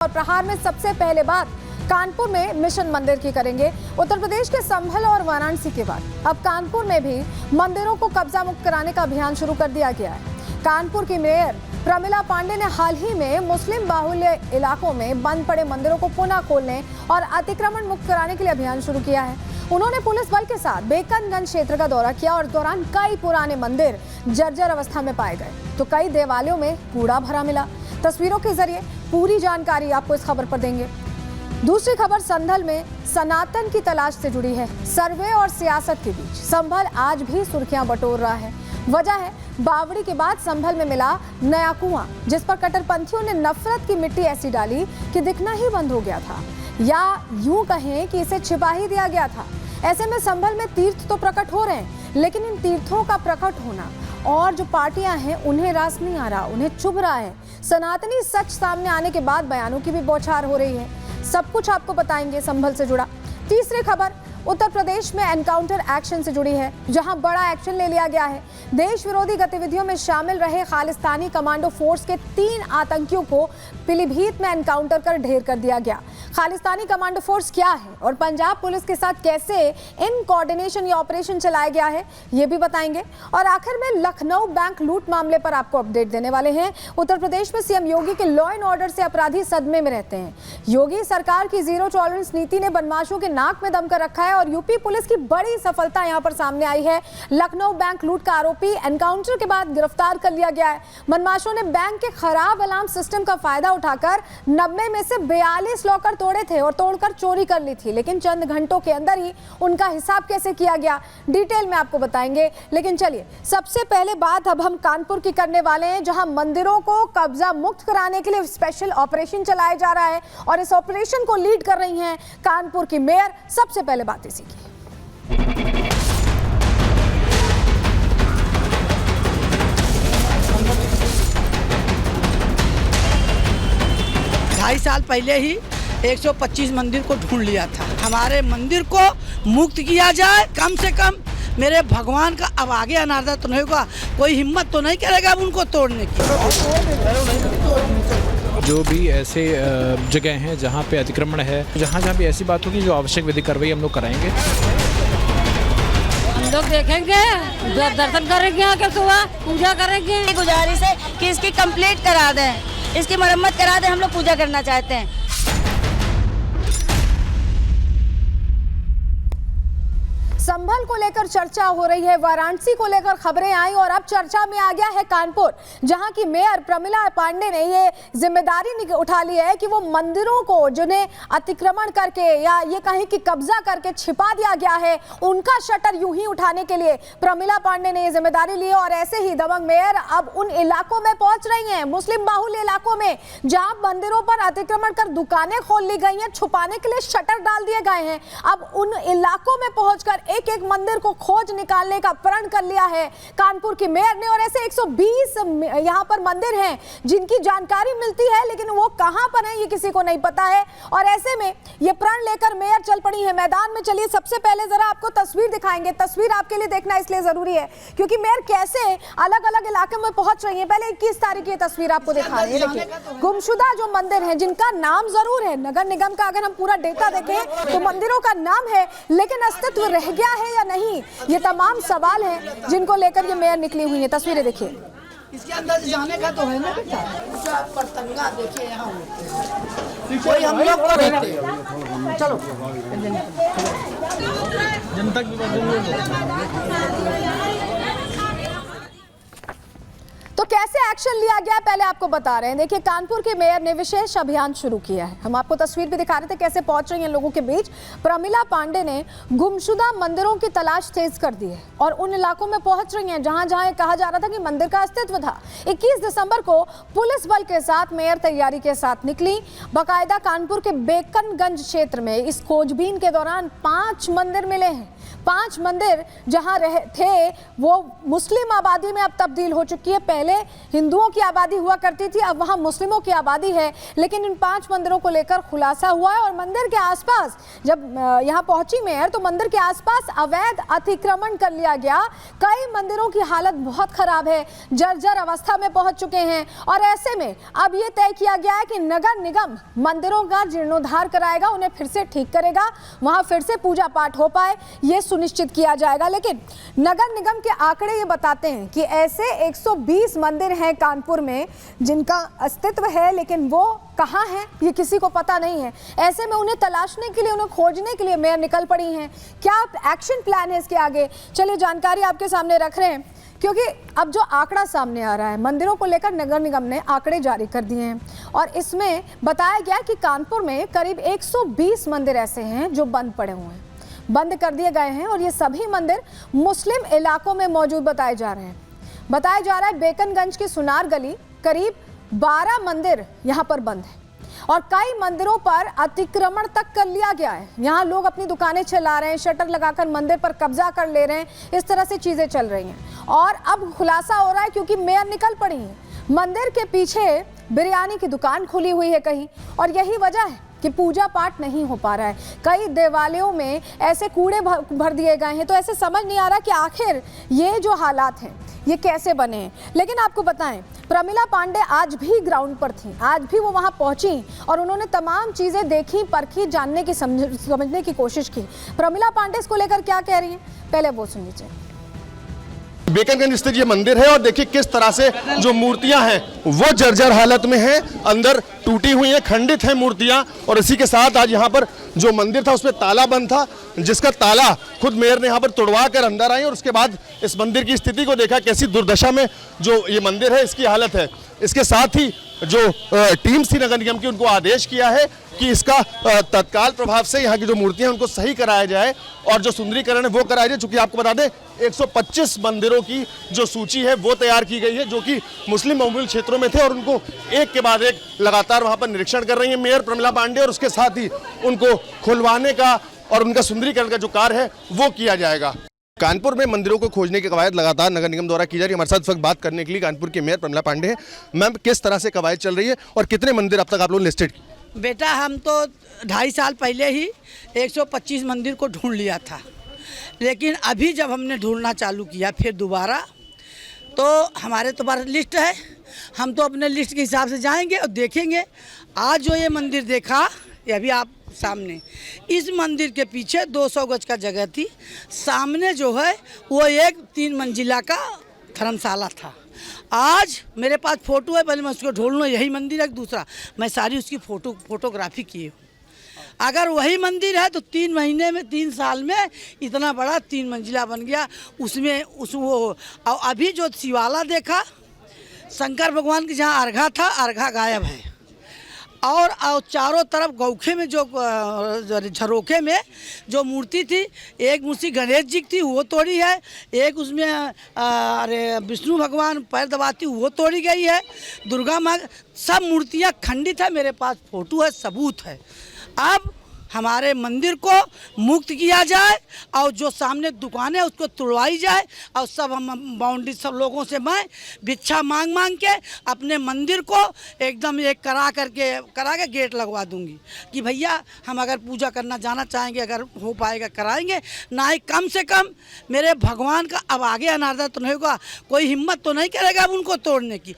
और प्रहार में सबसे पहले बात कानपुर में मिशन मंदिर की करेंगे। उत्तर प्रदेश के संभल और वाराणसी के बाद अब कानपुर में भी मंदिरों को कब्जा मुक्त कराने का अभियान शुरू कर दिया गया है। कानपुर की मेयर प्रमिला पांडे ने हाल ही में मुस्लिम बाहुल्य इलाकों में बंद पड़े मंदिरों को पुनः खोलने और अतिक्रमण मुक्त कराने के लिए अभियान शुरू किया है। उन्होंने पुलिस बल के साथ बेकनगंज क्षेत्र का दौरा किया और दौरान कई पुराने मंदिर जर्जर अवस्था में पाए गए तो कई देवालयों में कूड़ा भरा मिला। तस्वीरों के जरिए पूरी जानकारी आपको इस खबर पर देंगे। दूसरी खबर संभल में सनातन की तलाश से जुड़ी है। सर्वे और सियासत के बीच संभल आज भी सुर्खियां बटोर रहा है। वजह है बावड़ी के बाद संभल में मिला नया कुआं, जिस पर कट्टरपंथियों ने नफरत की मिट्टी ऐसी डाली कि दिखना ही बंद हो गया था, या यूं कहें कि इसे छिपा ही दिया गया था। ऐसे में संभल में तीर्थ तो प्रकट हो रहे हैं, लेकिन इन तीर्थों का प्रकट होना और जो पार्टियां हैं उन्हें रास नहीं आ रहा, उन्हें चुभ रहा है। सनातनी सच सामने आने के बाद बयानों की भी बौछार हो रही है। सब कुछ आपको बताएंगे संभल से जुड़ा। तीसरी खबर उत्तर प्रदेश में एनकाउंटर एक्शन से जुड़ी है, जहां बड़ा एक्शन ले लिया गया है। देश विरोधी गतिविधियों में शामिल रहे खालिस्तानी कमांडो फोर्स के 3 आतंकियों को पीलीभीत में एनकाउंटर कर ढेर कर दिया गया। खालिस्तानी कमांडो फोर्स क्या है और पंजाब पुलिस के साथ कैसे इन कोऑर्डिनेशन या ऑपरेशन चलाया गया है, ये भी बताएंगे। और आखिर में लखनऊ बैंक लूट मामले पर आपको अपडेट देने वाले हैं। उत्तर प्रदेश में सीएम योगी के लॉ एंड ऑर्डर से अपराधी सदमे में रहते हैं। योगी सरकार की जीरो टॉलरेंस नीति ने बदमाशों के नाक में दम कर रखा है और यूपी पुलिस की बड़ी सफलता यहां पर सामने आई है। लखनऊ बैंक लूट का आरोपी एनकाउंटर के बाद गिरफ्तार कर लिया गया है। बदमाशों ने बैंक के खराब अलार्म सिस्टम का फायदा उठाकर 90 में से 42 लॉकर तोड़े थे और तोड़कर चोरी कर ली थी, लेकिन चंद घंटों के अंदर ही उनका हिसाब कैसे किया गया डिटेल में आपको बताएंगे। लेकिन चलिए सबसे पहले बात अब हम कानपुर की करने वाले हैं, जहां मंदिरों को कब्जा मुक्त कराने के लिए स्पेशल ऑपरेशन चलाया जा रहा है और इस ऑपरेशन को लीड कर रही हैं कानपुर की मेयर। सबसे पहले बात इसी की। 2.5 साल पहले ही 125 मंदिर को ढूंढ लिया था। हमारे मंदिर को मुक्त किया जाए, कम से कम मेरे भगवान का अब आगे अनादर तो नहीं होगा, कोई हिम्मत तो नहीं करेगा अब उनको तोड़ने की। जो भी ऐसे जगह हैं जहाँ पे अतिक्रमण है, जहाँ भी ऐसी बात होगी जो आवश्यक विधिक कार्रवाई हम लोग कराएंगे। हम लोग देखेंगे, दर्शन करेंगे, आके सुबह पूजा करेंगे। गुजारिश है कि इसकी कंप्लीट करा दें, इसकी मरम्मत करा दें। हम लोग पूजा करना चाहते हैं। संभल को लेकर चर्चा हो रही है, वाराणसी को लेकर खबरें आई और अब चर्चा में आ गया है कानपुर, जहां की मेयर प्रमिला पांडे ने ये जिम्मेदारी उठा ली है कि वो मंदिरों को जिन्हें अतिक्रमण करके या ये कहें कि कब्जा करके छिपा दिया गया है, उनका शटर यूं ही उठाने के लिए प्रमिला पांडे ने ये जिम्मेदारी ली है। और ऐसे ही दबंग मेयर अब उन इलाकों में पहुंच रही है, मुस्लिम बाहुल्य इलाकों में, जहां मंदिरों पर अतिक्रमण कर दुकानें खोल ली गई हैं, छुपाने के लिए शटर डाल दिए गए हैं। अब उन इलाकों में पहुंचकर एक एक मंदिर को खोज निकालने का प्रण कर लिया है कानपुर की मेयर ने। और ऐसे 120 यहां पर मंदिर हैं जिनकी जानकारी मिलती है, लेकिन वो कहां पर हैं ये किसी को नहीं पता है। और ऐसे में ये प्रण लेकर मेयर चल पड़ी है मैदान में। चलिए सबसे पहले जरा आपको तस्वीर दिखाएंगे। तस्वीर आपके लिए देखना इसलिए जरूरी है क्योंकि मेयर कैसे अलग अलग इलाके में पहुंच रही है। पहले 21 तारीख की तस्वीर आपको दिखा रही है। देखिए गुमशुदा जो मंदिर है, जिनका नाम जरूर है, नगर निगम का अगर हम पूरा डेटा देखें तो मंदिरों का नाम है, लेकिन अस्तित्व रह गया है या नहीं, ये तमाम सवाल हैं जिनको लेकर ये मेयर निकली हुई है। तस्वीरें देखिए। इसके अंदर जाने का तो है ना बेटा, पतंगा देखिए यहाँ कोई हम लोग तो रहते हैं। चलो जनता की तो कैसे एक्शन लिया गया पहले आपको बता रहे हैं। देखिए कानपुर के मेयर ने विशेष अभियान शुरू किया है। हम आपको तस्वीर भी दिखा रहे थे कैसे पहुंच रही हैं लोगों के बीच। प्रमिला पांडे ने गुमशुदा मंदिरों की तलाश तेज कर दी है और उन इलाकों में पहुंच रही हैं जहां जहां कहा जा रहा था कि मंदिर का अस्तित्व था। 21 दिसंबर को पुलिस बल के साथ मेयर तैयारी के साथ निकली। बाकायदा कानपुर के बेकनगंज क्षेत्र में इस खोजबीन के दौरान 5 मंदिर मिले हैं। 5 मंदिर जहां थे वो मुस्लिम आबादी में अब तब्दील हो चुकी है। पहले पहले हिंदुओं की आबादी हुआ करती थी, अब वहां मुस्लिमों की आबादी है। लेकिन इन 5 मंदिरों को लेकर खुलासा हुआ है और मंदिर के आसपास जब यहां पहुंची मेयर तो मंदिर के आसपास अवैध अतिक्रमण कर लिया गया। कई मंदिरों की हालत बहुत खराब है, जर्जर अवस्था में पहुंच चुके हैं और ऐसे में अब ये तय किया गया है कि नगर निगम मंदिरों का जीर्णोद्धार कराएगा, उन्हें फिर से ठीक करेगा, वहां फिर से पूजा पाठ हो पाए ये सुनिश्चित किया जाएगा। लेकिन नगर निगम के आंकड़े ये बताते हैं कि ऐसे 120 मंदिर हैं कानपुर में जिनका अस्तित्व है, लेकिन वो कहाँ हैं ये किसी को पता नहीं है। ऐसे में उन्हें तलाशने के लिए, उन्हें खोजने के लिए मेयर निकल पड़ी हैं। क्या एक्शन प्लान है इसके आगे, चलिए जानकारी आपके सामने रख रहे हैं, क्योंकि अब जो आंकड़ा सामने आ रहा है मंदिरों को लेकर नगर निगम ने आंकड़े जारी कर दिए हैं और इसमें बताया गया कि कानपुर में करीब 120 मंदिर ऐसे हैं जो बंद पड़े हुए हैं, बंद कर दिए गए हैं और ये सभी मंदिर मुस्लिम इलाकों में मौजूद बताए जा रहे हैं। बताया जा रहा है बेकनगंज की सुनार गली करीब 12 मंदिर यहाँ पर बंद है और कई मंदिरों पर अतिक्रमण तक कर लिया गया है। यहाँ लोग अपनी दुकानें चला रहे हैं, शटर लगाकर मंदिर पर कब्जा कर ले रहे हैं, इस तरह से चीजें चल रही हैं और अब खुलासा हो रहा है क्योंकि मेयर निकल पड़ी है। मंदिर के पीछे बिरयानी की दुकान खुली हुई है कहीं और यही वजह है कि पूजा पाठ नहीं हो पा रहा है। कई देवालयों में ऐसे कूड़े भर दिए गए हैं, तो ऐसे समझ नहीं आ रहा कि आखिर ये जो हालात हैं ये कैसे बने हैं। लेकिन आपको बताएं प्रमिला पांडे आज भी ग्राउंड पर थी, आज भी वो वहां पहुंची और उन्होंने तमाम चीजें देखी, परखी, जानने की समझने की कोशिश की। प्रमिला पांडे इसको लेकर क्या कह रही हैं, पहले वो सुन लीजिए। बेकनगंज स्थित ये मंदिर है और देखिए किस तरह से जो मूर्तियां हैं वो जर्जर हालत में हैं, अंदर टूटी हुई हैं, खंडित हैं मूर्तियां। और इसी के साथ आज यहाँ पर जो मंदिर था उसमें ताला बंद था, जिसका ताला खुद मेयर ने यहाँ पर तोड़वा कर अंदर आए और उसके बाद इस मंदिर की स्थिति को देखा, कैसी दुर्दशा में जो ये मंदिर है इसकी हालत है। इसके साथ ही जो टीम थी नगर निगम की उनको आदेश किया है कि इसका तत्काल प्रभाव से यहाँ की जो मूर्तियां हैं उनको सही कराया जाए और जो सुंदरीकरण है वो कराया जाए। चूंकि आपको बता दें 125 मंदिरों की जो सूची है वो तैयार की गई है जो कि मुस्लिम बहुल क्षेत्रों में थे और उनको एक के बाद एक लगातार वहां पर निरीक्षण कर रही है मेयर प्रमिला पांडे और उसके साथ ही उनको खुलवाने का और उनका सुंदरीकरण का जो कार्य है वो किया जाएगा। कानपुर में मंदिरों को खोजने की कवायद लगातार नगर निगम द्वारा की जा रही है। हमारे साथ इस वक्त बात करने के लिए कानपुर के मेयर प्रमिला पांडे हैं। मैम, किस तरह से कवायद चल रही है और कितने मंदिर अब तक आप लोग लिस्टेड की? बेटा हम तो 2.5 साल पहले ही 125 मंदिर को ढूंढ लिया था, लेकिन अभी जब हमने ढूंढना चालू किया फिर दोबारा, तो हमारे तो पास लिस्ट है, हम तो अपने लिस्ट के हिसाब से जाएंगे और देखेंगे। आज जो ये मंदिर देखा ये अभी आप सामने, इस मंदिर के पीछे 200 गज का जगह थी, सामने जो है वो एक 3 मंजिला का धर्मशाला था। आज मेरे पास फोटो है, पहले मैं उसको ढूंढ लूँ, यही मंदिर है दूसरा, मैं सारी उसकी फोटोग्राफी की हूँ। अगर वही मंदिर है तो 3 महीने में 3 साल में इतना बड़ा 3 मंजिला बन गया। उसमें वो अभी जो शिवाला देखा, शंकर भगवान की जहाँ अर्घा था, अर्घा गायब है और चारों तरफ गौखे में जो झरोखे में जो मूर्ति थी, एक मूर्ति गणेश जी की थी वो तोड़ी है, एक उसमें अरे विष्णु भगवान पैर दबाती वो तोड़ी गई है, दुर्गा माँ, सब मूर्तियाँ खंडित है। मेरे पास फोटो है, सबूत है। अब हमारे मंदिर को मुक्त किया जाए और जो सामने दुकान है उसको तोड़वाई जाए और सब हम बाउंड्री सब लोगों से मैं भिक्षा मांग के अपने मंदिर को एकदम एक करा के गेट लगवा दूंगी कि भैया हम अगर पूजा करना जाना चाहेंगे, अगर हो पाएगा कराएंगे, ना ही कम से कम मेरे भगवान का अब आगे अनादर तो नहीं होगा, कोई हिम्मत तो नहीं करेगा अब उनको तोड़ने की।